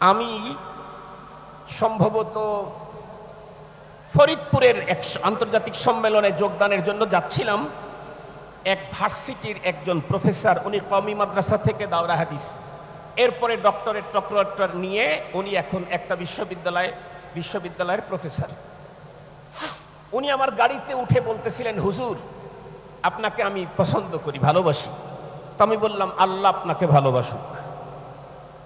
আমি সম্ভবত ফরিদপুরের এক আন্তর্জাতিক সম্মেলনে যোগদানের জন্য যাচ্ছিলাম। এক ভার্সিটির একজন প্রফেসর, উনি কওমি মাদ্রাসা থেকে দাওরা হাদিস, এরপরে ডক্টরেট নিয়ে উনি এখন একটা বিশ্ববিদ্যালয়ের প্রফেসর। উনি আমার গাড়িতে উঠে বলতেছিলেন, হুজুর আপনাকে আমি পছন্দ করি, ভালোবাসি। তো আমি বললাম, আল্লাহ আপনাকে ভালোবাসুক।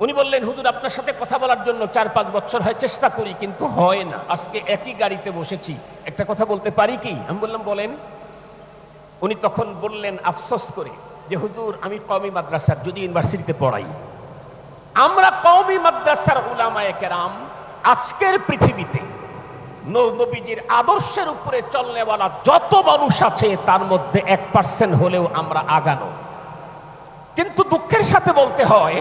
উনি বললেন, হুজুর আপনার সাথে কথা বলার জন্য 4-5 বছর হয় চেষ্টা করি, কিন্তু হয় না। আজকে একই গাড়িতে বসেছি, একটা কথা বলতে পারি কি? আমি বললাম, বলেন। উনি তখন বললেন আফসোস করে যে, হুজুর আমি কওমি মাদ্রাসার, যদি ইউনিভার্সিটিতে পড়াই, আমরা কওমি মাদ্রাসার উলামায়ে কেরাম আজকের পৃথিবীতে নবীজির আদর্শের উপরে চলনেওয়ালা যত মানুষ আছে তার মধ্যে 1% হলেও আমরা আগানো। কিন্তু দুঃখের সাথে বলতে হয়,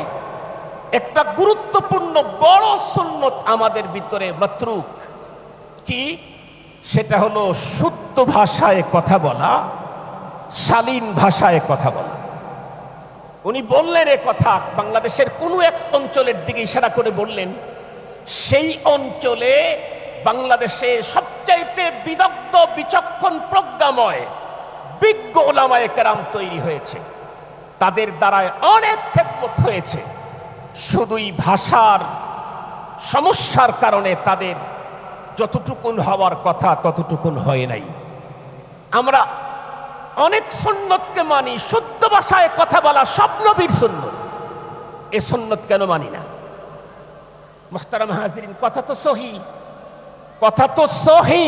একটা গুরুত্বপূর্ণ বড় সুন্নত আমাদের ভিতরে মাতরুক। কি? সেটা হলো শুদ্ধ ভাষায় কথা বলা, শালীন ভাষায় কথা বলা। উনি বললেন এ কথা বাংলাদেশের কোনো এক অঞ্চলের দিকে ইশারা করে বললেন, সেই অঞ্চলে বাংলাদেশে সবচাইতে বিদগ্ধ, বিচক্ষণ, প্রজ্ঞাময়, বিজ্ঞ উলামায়ে কেরাম তৈরি হয়েছে। তাদের দ্বারায় অনেক খেদমত হয়েছে। শুধুই ভাষার সমস্যার কারণে তাদের যতটুকুন হওয়ার কথা ততটুকুন হয় নাই। আমরা অনেক সুন্নতকে মানি, শুদ্ধ ভাষায় কথা বলা সব নবীর সুন্নত। এ সুন্নত কেন মানি না? মুহতারাম হাজিরিন, কথা তো সহি।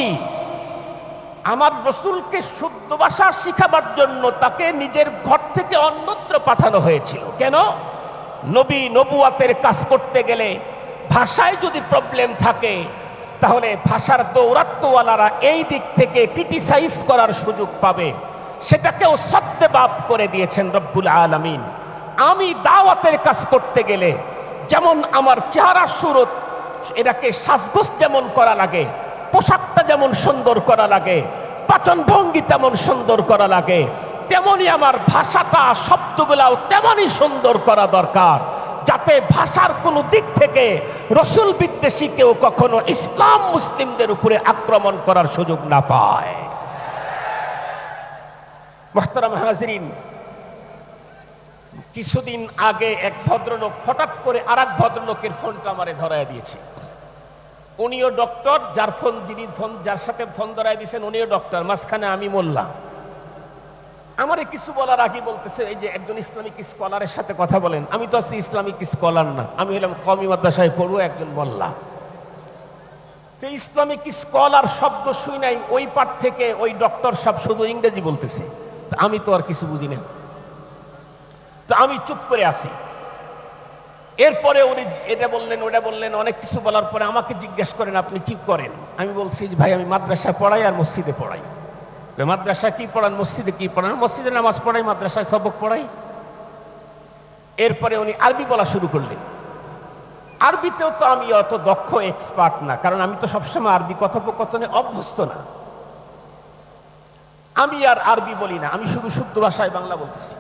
আমার রসুলকে শুদ্ধ ভাষা শিখাবার জন্য তাকে নিজের ঘর থেকে অন্যত্র পাঠানো হয়েছিল। কেন? নবী নবুয়াতের কাজ করতে গেলে ভাষায় যদি প্রবলেম থাকে, তাহলে ভাষার দৌরাত্মওয়ালারা এই দিক থেকে ক্রিটিসাইজ করার সুযোগ পাবে। সেটাকেও সদ্দেবাব করে দিয়েছেন রব্বুল আলামিন। আমি দাওয়াতের কাজ করতে গেলে যেমন আমার চেহারা সুরত, এটাকে সাজগোজ যেমন করা লাগে, পোশাকটা যেমন সুন্দর করা লাগে, পাচন ভঙ্গি তেমন সুন্দর করা লাগে, তেমনি আমার ভাষাটা, শব্দগুলাও তেমনই সুন্দর করা দরকার, যাতে ভাষার কোনো দিক থেকে রসুল বিদ্বেষী কেউ কখনো ইসলাম মুসলিমদের উপরে আক্রমণ করার সুযোগ না পায়। মুহতারাম হাজিরিন, কিছুদিন আগে এক ভদ্রলোক হঠাৎ করে আরেক ভদ্রলোকের ফোনটা আমারে ধরায় দিয়েছে। উনিও ডক্টর, যার সাথে ফোন ধরায় দিয়েছেন উনিও ডক্টর, মাঝখানে আমি মোল্লা। আমারে কিছু বলার আগে বলতেছে, এই যে একজন ইসলামিক স্কলারের সাথে কথা বলেন। আমি তো আছি ইসলামিক স্কলার না, আমি হলাম কওমি মাদ্রাসায় পড়ুয়া একজন মোল্লা। তো ইসলামিক স্কলার শব্দ শুই নাই, ওই পাঠ থেকে ওই ডক্টর সব শুধু ইংরেজি বলতেছে। আমি তো আর কিছু বুঝি না, তো আমি চুপ করে আছি। এরপরে উনি এটা বললেন, ওটা বললেন, অনেক কিছু বলার পরে আমাকে জিজ্ঞেস করেন আপনি কি করেন? আমি বলছি, ভাই আমি মাদ্রাসায় পড়াই আর মসজিদে পড়াই। মাদ্রাসায় কি পড়ান, মসজিদে কি পড়ান? মসজিদে নামাজ পড়াই, মাদ্রাসায় সবক পড়াই। এরপরে উনি আরবি বলা শুরু করলেন। আরবিতেও তো আমি অত দক্ষ এক্সপার্ট না, কারণ আমি তো সবসময় আরবি কথোপকথনে অভ্যস্ত না। আমি আর আরবি বলি না, আমি শুধু শুদ্ধ ভাষায় বাংলা বলতেছি।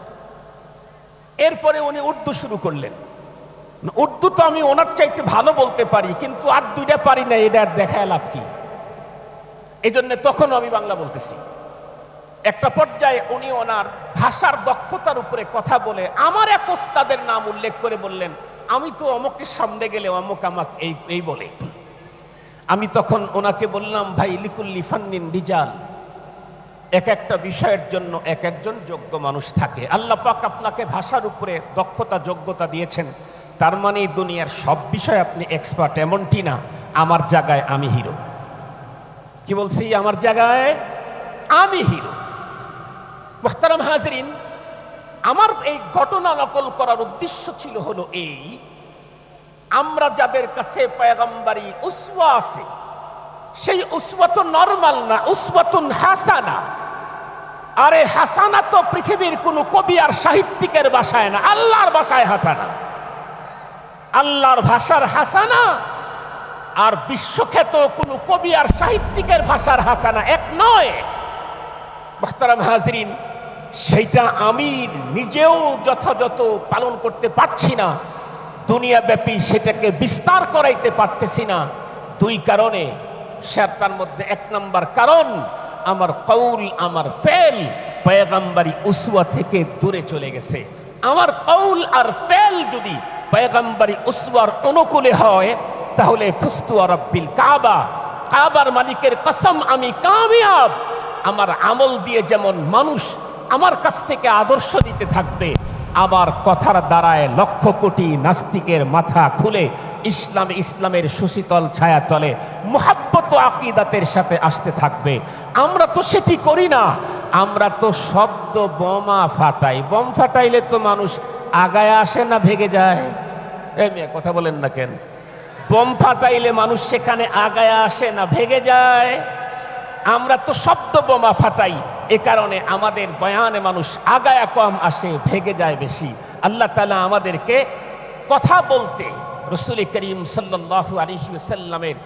এরপরে উনি উর্দু শুরু করলেন। উর্দু তো আমি ওনার চাইতে ভালো বলতে পারি, কিন্তু আর দুইটা পারি না, এটা আর দেখায় লাভ কি? এই জন্য তখন আমি বাংলা বলতেছি। একটা পর্যায়ে উনি ওনার ভাষার দক্ষতার উপরে কথা বলে আমার এক ওস্তাদের নাম উল্লেখ করে বললেন, আমি তো অমুকের সামনে গেলে অমুক আমাকে এই বলে। আমি তখন ওনাকে বললাম, ভাই লিকুল্লি ফান্নিন রিজাল, এক একটা বিষয়ের জন্য এক একজন যোগ্য মানুষ থাকে। আল্লাহ পাক আপনাকে ভাষার উপরে দক্ষতা, যোগ্যতা দিয়েছেন, তার মানে দুনিয়ার সব বিষয়ে আপনি এক্সপার্ট এমনটি না। আমার জায়গায় আমি হিরো। কি বলছি? আমার জায়গায় আমি হিরো। মুহতারাম হাজিরিন, আমার এই ঘটনা নকল করার উদ্দেশ্য ছিল হলো এই, আমরা যাদের কাছে পয়গম্বরী উসওয়া আছে, সেই উসওয়া তো নরমাল না, উসওয়াতুন হাসানা। আরে হাসানা তো পৃথিবীর কোনো কবি আর সাহিত্যিকের ভাষায় না, আল্লাহর ভাষায় হাসানা। আল্লাহর ভাষার হাসানা আর বিশ্বখ্যাত কোনো কবি আর সাহিত্যিকের ভাষার হাসানা এক নয়। মুহতারাম হাজিরিন, সেইটা আমি নিজেও যথাযথ পালন করতে পারছি না। দুনিয়াব্যাপী সেটাকে বিস্তার করাইতে পারতেছি না। দুই কারণে। তার মধ্যে এক নম্বর কারণ, আমার কৌল আমার ফেল পয়গম্বরী উসওয়া থেকে দূরে চলে গেছে। আমার কৌল আর ফেল যদি পয়গম্বরী উসওয়ার অনুকূলে হয়, তাহলে ফুস্তু রাব্বিল কাবা, কাবার মালিকের কসম আমি কামিয়াব। আমার আমল দিয়ে যেমন মানুষ আমার কাছ থেকে আদর্শ নিতে থাকবে, আমার কথার দ্বারায় লক্ষ কোটি নাস্তিকের মাথা খুলে ইসলামের সুশীতল ছায়া তলে মুহাব্বত ও আকীদাতের সাথে আসতে থাকবে। আমরা তো সেটি করি না, আমরা তো শব্দ বোমা ফাটাই। বোম ফাটাইলে তো মানুষ আগায় আসে না ভেগে যায়? এই মেয়ে কথা বলেন না কেন? বোম ফাটাইলে মানুষ সেখানে আগায় আসে না ভেগে যায়? আমরা তো শব্দ বোমা ফাটাই, এ কারণে আমাদের বয়ানে মানুষ আগায়া কম আসে, ভেগে যায় বেশি। আল্লাহ তাআলা আমাদেরকে কথা বলতে রাসূল করিম সাল্লাল্লাহু আলাইহি ওয়াসাল্লামের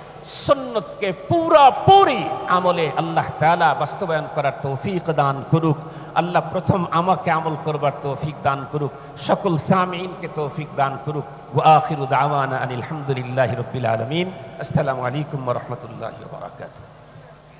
সুন্নতকে পুরোপুরি আমলে আল্লাহ তাআলা বাস্তবায়ন করার তৌফিক দান করুক। আল্লাহ প্রথম আমাকে আমল করবার তৌফিক দান করুক, সকল সামিঈনকে তৌফিক দান করুক। ওয়া আখিরু দাওয়ানা আনিল হামদুলিল্লাহি রাব্বিল আলামিন। আসসালামু আলাইকুম ওয়া রাহমাতুল্লাহি ওয়া বারাকাতুহু।